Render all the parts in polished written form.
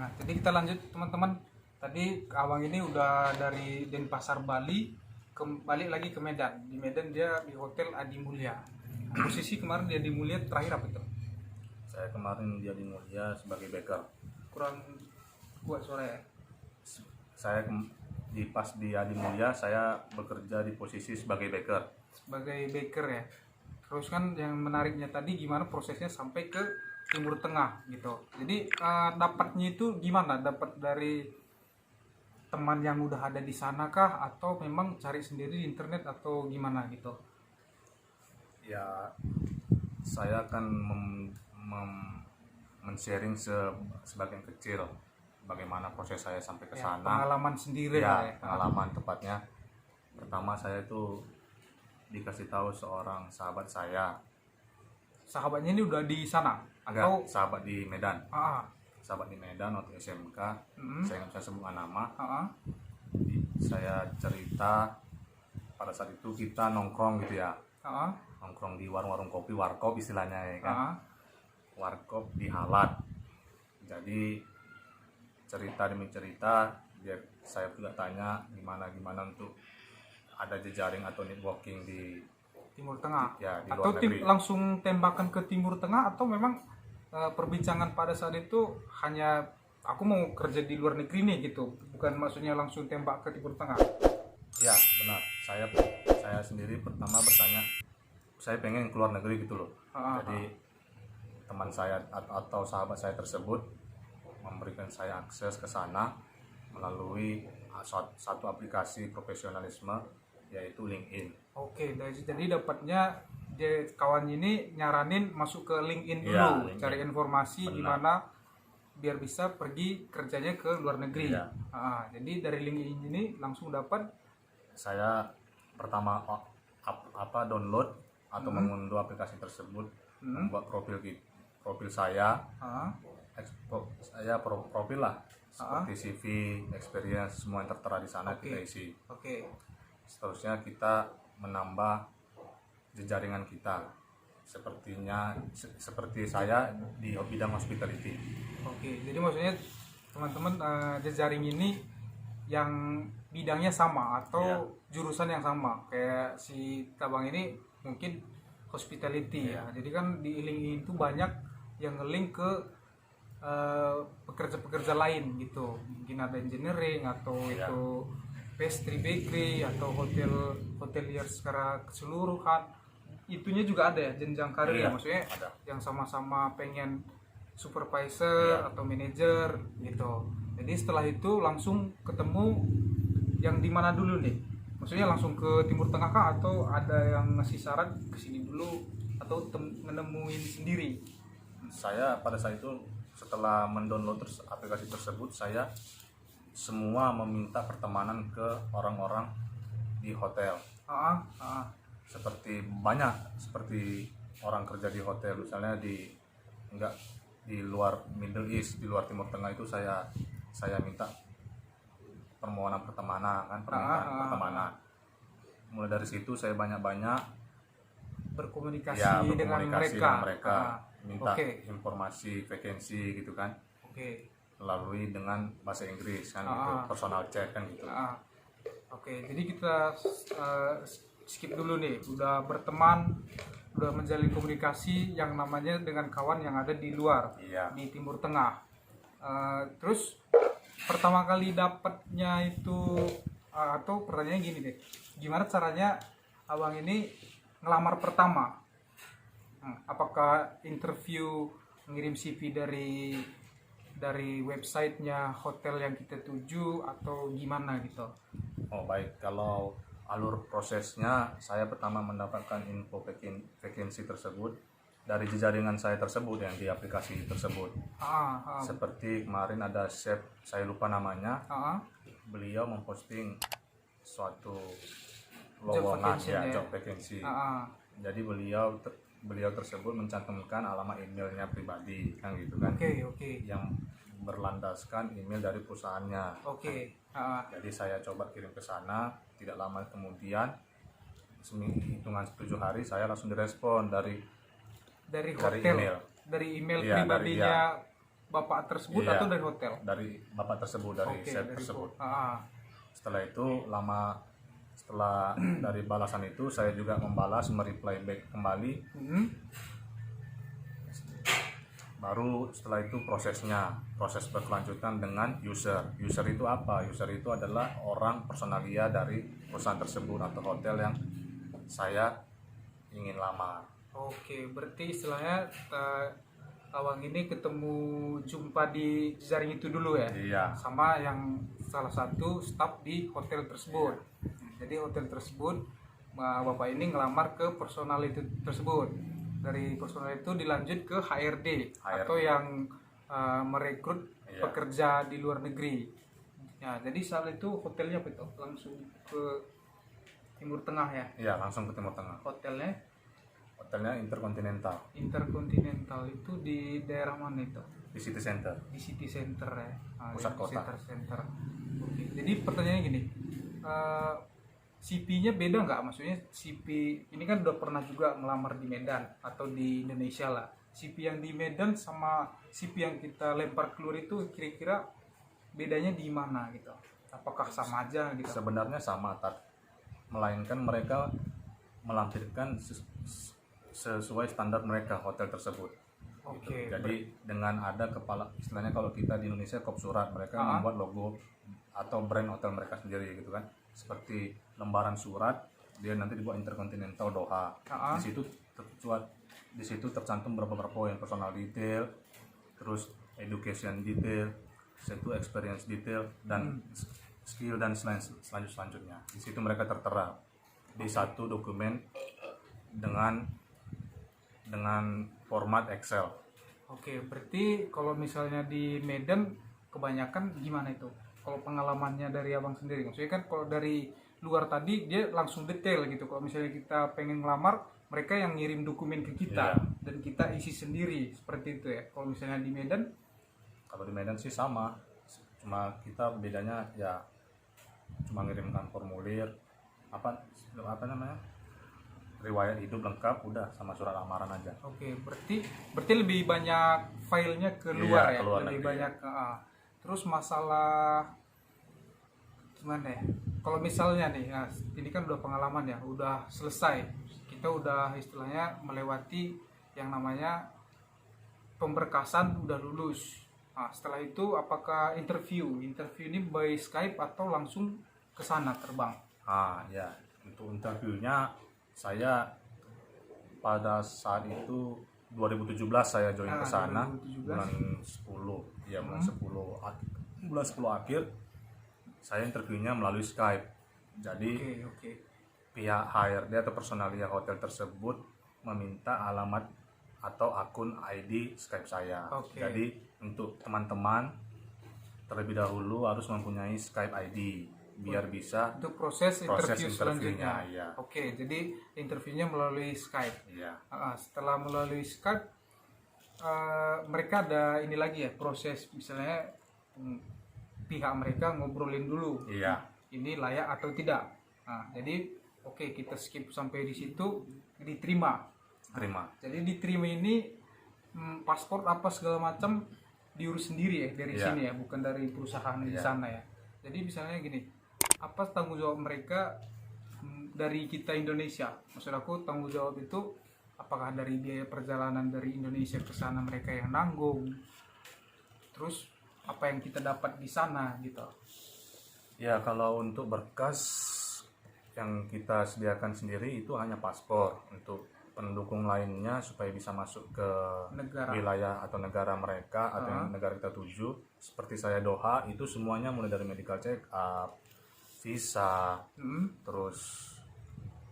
Nah, jadi kita lanjut teman-teman. Tadi Awang ini udah dari Denpasar Bali balik lagi ke Medan. Di Medan dia di Hotel Adi Mulia. Nah, posisi kemarin dia di Mulia terakhir apa itu? Saya kemarin dia di Mulia sebagai baker. Kurang kuat suara ya. Saya di Adi Mulia saya bekerja di posisi sebagai baker. Sebagai baker ya. Terus kan yang menariknya tadi gimana prosesnya sampai ke Timur Tengah gitu. Jadi dapatnya itu gimana? Dapat dari teman yang udah ada di sana kah atau memang cari sendiri di internet atau gimana gitu? Ya, saya akan men-sharing sebagian kecil bagaimana proses saya sampai ke Ya, sana. pengalaman sendiri Ya, lah ya. pengalaman tepatnya. Pertama saya itu dikasih tahu seorang sahabat saya. Sahabatnya ini udah di sana Agak atau sahabat di Medan. ah, Sahabat di Medan waktu SMK. mm, Saya nggak bisa sebutkan nama. ah, Saya cerita pada saat itu kita nongkrong gitu ya. ah, Nongkrong di warung-warung kopi, warkop istilahnya ya kan. ah, Warkop di Halat. Jadi cerita demi cerita dia saya juga tanya gimana untuk ada jejaring atau networking di Timur Tengah ya di atau luar negeri. langsung tembakan ke Timur Tengah atau memang perbincangan pada saat itu hanya aku mau kerja di luar negeri nih gitu, bukan maksudnya langsung tembak ke Timur Tengah. Ya benar, saya sendiri pertama bertanya saya pengen keluar negeri gitu loh. Jadi teman saya atau sahabat saya tersebut memberikan saya akses ke sana melalui satu aplikasi profesionalisme yaitu LinkedIn. Oke, jadi dapatnya kawan ini nyaranin masuk ke LinkedIn dulu, Iya, LinkedIn. cari informasi Benar. gimana biar bisa pergi kerjanya ke luar negeri. Iya. Jadi dari LinkedIn ini langsung dapat. Saya pertama download atau mengunduh aplikasi tersebut, membuat profil saya, profil lah seperti CV, experience, semua yang tertera di sana kita isi. Oke. Seterusnya kita menambah jejaringan kita, seperti saya di bidang hospitality. Oke, jadi maksudnya teman-teman jejaring ini yang bidangnya sama atau jurusan yang sama kayak si Tabang ini mungkin hospitality ya. Jadi kan di LinkedIn itu banyak yang nge-link ke pekerja-pekerja lain gitu, mungkin ada engineering atau itu pastry bakery atau hotelier secara keseluruhan, itunya juga ada ya jenjang karir ya, maksudnya ada. yang sama-sama pengen supervisor atau manajer gitu. Jadi setelah itu langsung ketemu yang di mana dulu nih, maksudnya langsung ke Timur Tengah kah atau ada yang ngasih saran ke sini dulu atau menemuin sendiri? Saya pada saat itu setelah mendownload aplikasi tersebut, saya semua meminta pertemanan ke orang-orang di hotel. Seperti orang kerja di hotel, misalnya di luar Middle East, di luar Timur Tengah itu saya minta permohonan pertemanan. Mulai dari situ saya banyak berkomunikasi dengan mereka. Minta informasi vacancy gitu kan. Melalui dengan bahasa Inggris kan gitu, personal chat kan gitu. Oke, jadi kita skip dulu nih, udah berteman, udah menjalin komunikasi yang namanya dengan kawan yang ada di luar, di Timur Tengah. Terus pertama kali dapatnya itu atau pertanyaannya gini deh, gimana caranya Abang ini ngelamar pertama? Apakah interview mengirim CV dari websitenya hotel yang kita tuju atau gimana gitu? Oh baik, kalau alur prosesnya saya pertama mendapatkan info vacancy tersebut dari jejaringan saya tersebut yang di aplikasi tersebut. Seperti kemarin ada chef, saya lupa namanya, beliau memposting suatu lowongan job vacancy. Jadi beliau tersebut mencantumkan alamat emailnya pribadi kan gitu kan. Yang berlandaskan email dari perusahaannya. Jadi saya coba kirim ke sana, tidak lama kemudian hitungan 7 hari saya langsung direspon dari hotel, email. Dari email pribadinya bapak tersebut Iya, atau dari hotel? Dari bapak tersebut, dari chef tersebut. Setelah itu setelah dari balasan itu saya juga membalas, mereply back kembali. Baru setelah itu proses berkelanjutan dengan user. User itu apa? User itu adalah orang personalia dari perusahaan tersebut atau hotel yang saya ingin lamar. Oke, berarti istilahnya awang ini jumpa di jaring itu dulu ya? Iya. Sama yang salah satu staff di hotel tersebut. Jadi hotel tersebut bapak ini ngelamar ke personal itu tersebut. Dari personal itu dilanjut ke HRD. Atau yang merekrut pekerja di luar negeri. Ya, jadi saat itu hotelnya apa itu? Langsung ke Timur Tengah ya? Iya, langsung ke Timur Tengah. Hotelnya Intercontinental. Intercontinental itu di daerah mana itu? Di City Center. Di City Center ya. Pusat kota. Center. Oke. Jadi pertanyaannya gini, CP-nya beda nggak? Maksudnya CP ini kan udah pernah juga melamar di Medan atau di Indonesia lah. CP yang di Medan sama CP yang kita lempar keluar itu kira-kira bedanya di mana gitu? Apakah sama aja gitu? Sebenarnya sama, melainkan mereka melampirkan sesuai standar mereka hotel tersebut. Oke. Jadi dengan ada kepala, istilahnya kalau kita di Indonesia kop surat, mereka membuat logo atau brand hotel mereka sendiri gitu kan. Seperti lembaran surat, dia nanti dibuat Intercontinental Doha. Di situ tercantum beberapa poin, personal detail, terus education detail, itu experience detail, dan skill dan selanjutnya. Di situ mereka tertera di satu dokumen dengan format Excel. Oke, berarti kalau misalnya di Medan kebanyakan gimana itu? Kalau pengalamannya dari abang sendiri, maksudnya kan kalau dari luar tadi dia langsung detail gitu. Kalau misalnya kita pengen ngelamar, mereka yang ngirim dokumen ke kita dan kita isi sendiri seperti itu ya. Kalau misalnya di Medan? Kalau di Medan sih sama, cuma kita bedanya ya cuma ngirimkan formulir apa namanya, riwayat hidup lengkap, udah sama surat lamaran aja. Oke, berarti lebih banyak filenya keluar ya, keluar lebih negeri, banyak. Terus masalah gimana ya? Kalau misalnya nih, ini kan udah pengalaman ya, udah selesai, kita udah istilahnya melewati yang namanya pemberkasan, udah lulus. Nah, setelah itu apakah interview ini by Skype atau langsung ke sana terbang? Ya, untuk interviewnya saya pada saat itu 2017 saya join ke sana, bulan 10 ya, bulan 10 akhir saya interviewnya melalui Skype. Jadi pihak HRD atau personalia hotel tersebut meminta alamat atau akun ID Skype saya. Jadi untuk teman-teman terlebih dahulu harus mempunyai Skype ID biar bisa untuk proses interview selanjutnya. Ya. Jadi interviewnya melalui Skype. Ya. Setelah melalui Skype, mereka ada ini lagi ya, proses misalnya pihak mereka ngobrolin dulu. Iya. Ini layak atau tidak. Jadi kita skip sampai di situ, diterima. Jadi diterima ini paspor apa segala macam diurus sendiri ya dari sini ya, bukan dari perusahaan di sana ya. Jadi misalnya gini, apa tanggung jawab mereka dari kita Indonesia? Maksud aku tanggung jawab itu apakah dari biaya perjalanan dari Indonesia ke sana mereka yang nanggung? Terus apa yang kita dapat di sana gitu? Ya, kalau untuk berkas yang kita sediakan sendiri itu hanya paspor. Untuk pendukung lainnya supaya bisa masuk ke wilayah atau negara mereka atau negara kita tuju, seperti saya Doha, itu semuanya mulai dari medical check up, visa, terus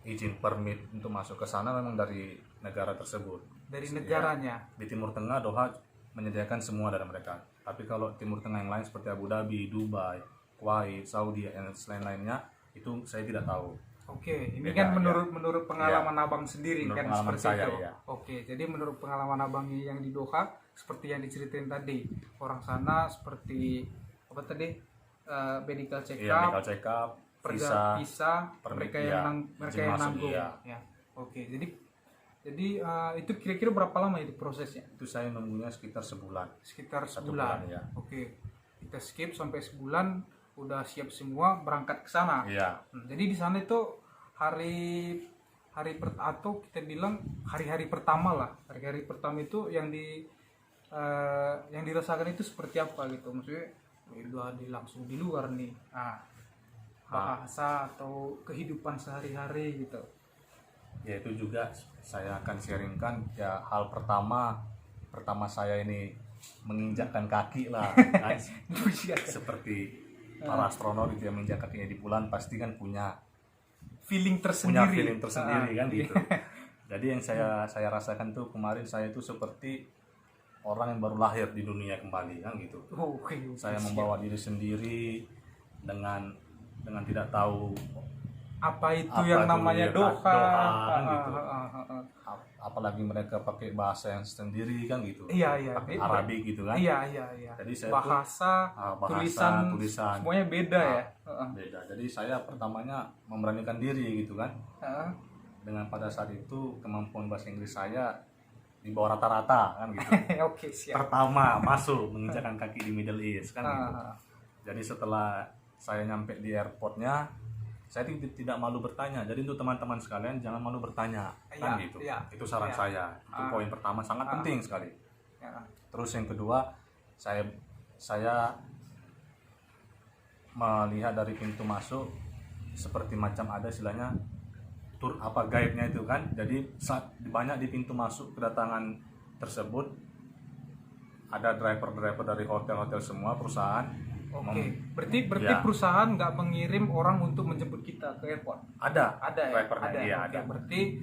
izin permit untuk masuk ke sana memang dari negara tersebut. Dari negaranya. Di Timur Tengah Doha menyediakan semua dari mereka. Tapi kalau Timur Tengah yang lain seperti Abu Dhabi, Dubai, Kuwait, Saudi, dan lain-lainnya itu saya tidak tahu. Ini kan menurut pengalaman abang sendiri menurut kan pengalaman seperti saya, itu. Jadi menurut pengalaman abang yang di Doha seperti yang diceritain tadi, orang sana seperti apa tadi, medical check up, visa, mereka yang nanggung. Jadi Jadi itu kira-kira berapa lama itu prosesnya? Itu saya nunggunya sekitar sebulan. Sekitar Satu sebulan. bulan, ya. Oke. Kita skip sampai sebulan, udah siap semua berangkat ke sana. Iya. Jadi di sana itu hari atau kita bilang hari-hari pertama lah. Hari-hari pertama itu yang dirasakan itu seperti apa gitu. Maksudnya udah langsung di luar nih. Bahasa atau kehidupan sehari-hari gitu. Ya itu juga saya akan sharingkan ya, hal pertama saya ini menginjakkan kaki lah kan. Seperti para astronot itu yang menginjak kakinya di bulan pasti kan punya feeling tersendiri kan gitu. Jadi yang saya rasakan tuh kemarin, saya itu seperti orang yang baru lahir di dunia kembali kan gitu. Saya membawa diri sendiri dengan tidak tahu apa itu yang namanya doha kan gitu. Apalagi mereka pakai bahasa yang sendiri kan gitu. Iya. Pakai Arabik gitu kan. Iya. Jadi saya bahasa, tulisan semuanya beda ya. Beda. Jadi saya pertamanya memberanikan diri gitu kan. Dengan pada saat itu kemampuan bahasa Inggris saya di bawah rata-rata kan gitu. Oke, siap. Pertama masuk menginjakkan kaki di Middle East kan gitu. Jadi setelah saya nyampe di airportnya, saya tidak malu bertanya. Jadi untuk teman-teman sekalian jangan malu bertanya kan gitu. Itu saran saya. Itu poin pertama, sangat penting sekali. Terus yang kedua, saya melihat dari pintu masuk seperti macam ada istilahnya tur guide-nya itu kan. Jadi banyak di pintu masuk kedatangan tersebut ada driver dari hotel-hotel semua perusahaan. Oke, berarti perusahaan nggak mengirim orang untuk menjemput kita ke airport? Ada ya? Ada. Berarti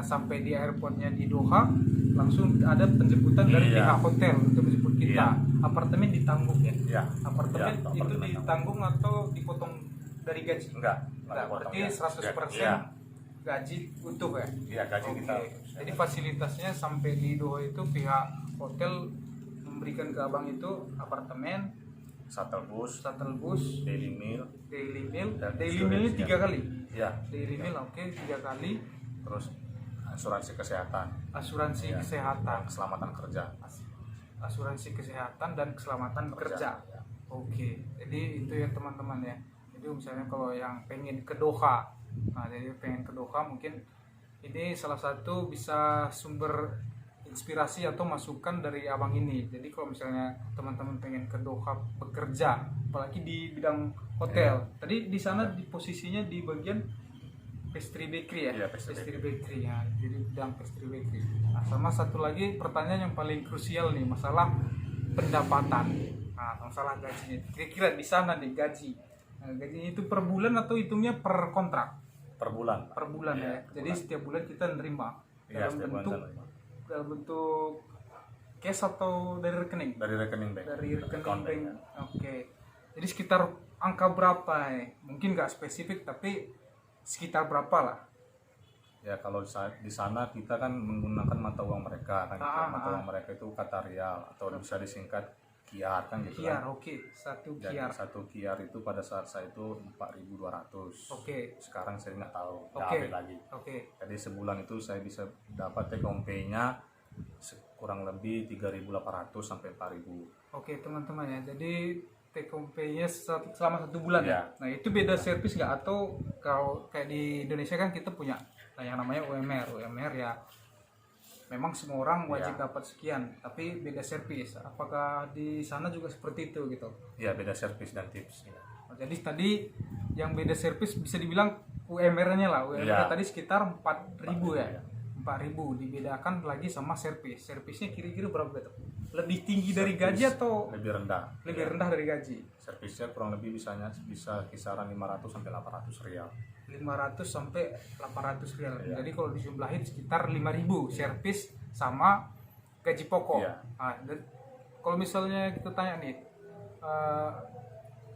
sampai di airportnya di Doha langsung ada penjemputan dari pihak hotel untuk menjemput kita. Apartemen ditanggung ya? Apartemen itu ditanggung atau dipotong dari gaji? Enggak, berarti 100% gaji utuh ya? Iya, gaji kita. Jadi fasilitasnya sampai di Doha itu pihak hotel memberikan ke abang itu apartemen, shuttle bus, daily meal ini 3 kali. Iya. Daily meal 3 kali. Terus asuransi kesehatan. Keselamatan kerja. Asuransi kesehatan dan keselamatan kerja. Ya. Oke. Jadi itu ya teman-teman ya. Jadi misalnya kalau yang pengen ke Doha, mungkin ini salah satu bisa sumber inspirasi atau masukan dari abang ini. Jadi kalau misalnya teman-teman pengen ke Doha bekerja, apalagi di bidang hotel, tadi di sana di posisinya di bagian pastry bakery ya? Iya, pastry bakery ya, jadi bidang pastry bakery. Nah, sama satu lagi pertanyaan yang paling krusial nih, masalah pendapatan. Nah, masalah gajinya. Kira-kira di sana nih gaji. Nah, gajinya itu per bulan atau hitungnya per kontrak? Per bulan. Ya. Jadi setiap bulan kita nerima dalam bentuk cash atau dari rekening? Dari rekening bank. Bank. Oke. Jadi sekitar angka berapa ya? Mungkin nggak spesifik tapi sekitar berapa lah? Ya kalau di sana kita kan menggunakan mata uang mereka kan. Mata uang mereka itu kata rial atau bisa disingkat kiar kan gitu. Kiar, oke. Satu kiar itu pada saat saya itu 4.200. Oke. Sekarang saya nggak tahu, nggak lagi. Oke. Jadi sebulan itu saya bisa dapat take home pay-nya kurang lebih 3.800 sampai 4.000. Oke teman-teman ya. Jadi take home pay-nya selama 1 bulan ya. Nah itu beda servis nggak, atau kalau kayak di Indonesia kan kita punya yang namanya UMR ya. Memang semua orang wajib dapat sekian, tapi beda servis. Apakah di sana juga seperti itu gitu? Iya, beda servis dan tips. Ya. Jadi tadi yang beda servis bisa dibilang UMR-nya lah. UMR tadi sekitar 4.000 ya. 4.000 dibedakan lagi sama servis. Servisnya kira-kira berapa itu? Lebih tinggi dari gaji atau lebih rendah? Lebih rendah dari gaji. Servisnya kurang lebih bisa kisaran 500 sampai 800 rial. 500 sampai 800 rial. Jadi kalau dijumlahin sekitar 5.000 servis sama gaji pokok. Nah, dan kalau misalnya kita tanya nih,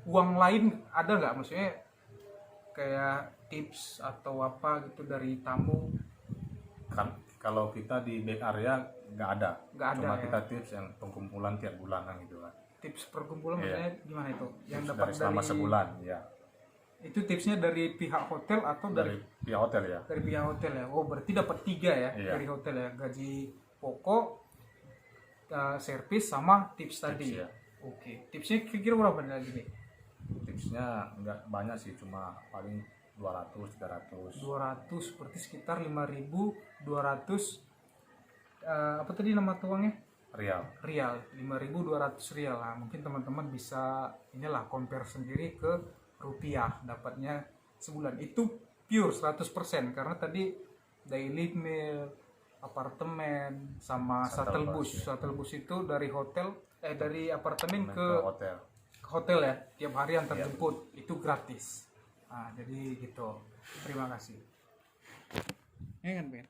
uang lain ada nggak? Maksudnya kayak tips atau apa gitu dari tamu? Kan kalau kita di back area nggak ada. Cuma ya? kita tips yang pengkumpulan tiap bulanan gitu kan. Tips perkumpulan maksudnya gimana itu? Yang tips dapat selama sebulan ya. Itu tipsnya dari pihak hotel atau Dari pihak hotel ya. dari pihak hotel ya. Oh, berarti dapat 3 ya Iya. dari hotel ya. Gaji pokok, servis sama tips tadi. ya. Oke. Tipsnya kira-kira berapa lagi nih? Tipsnya nggak banyak sih, cuma paling 200 300. 200 berarti sekitar 5.200 apa tadi nama tuangnya? Rial 5.200 rial lah. Mungkin teman-teman bisa inilah compare sendiri ke rupiah, dapatnya sebulan itu pure 100% karena tadi daily meal, apartemen sama shuttle bus. Shuttle bus itu dari hotel dari apartemen ke hotel ya, tiap hari antar jemput itu gratis. Nah, jadi gitu. Terima kasih. Ya kan, Ben?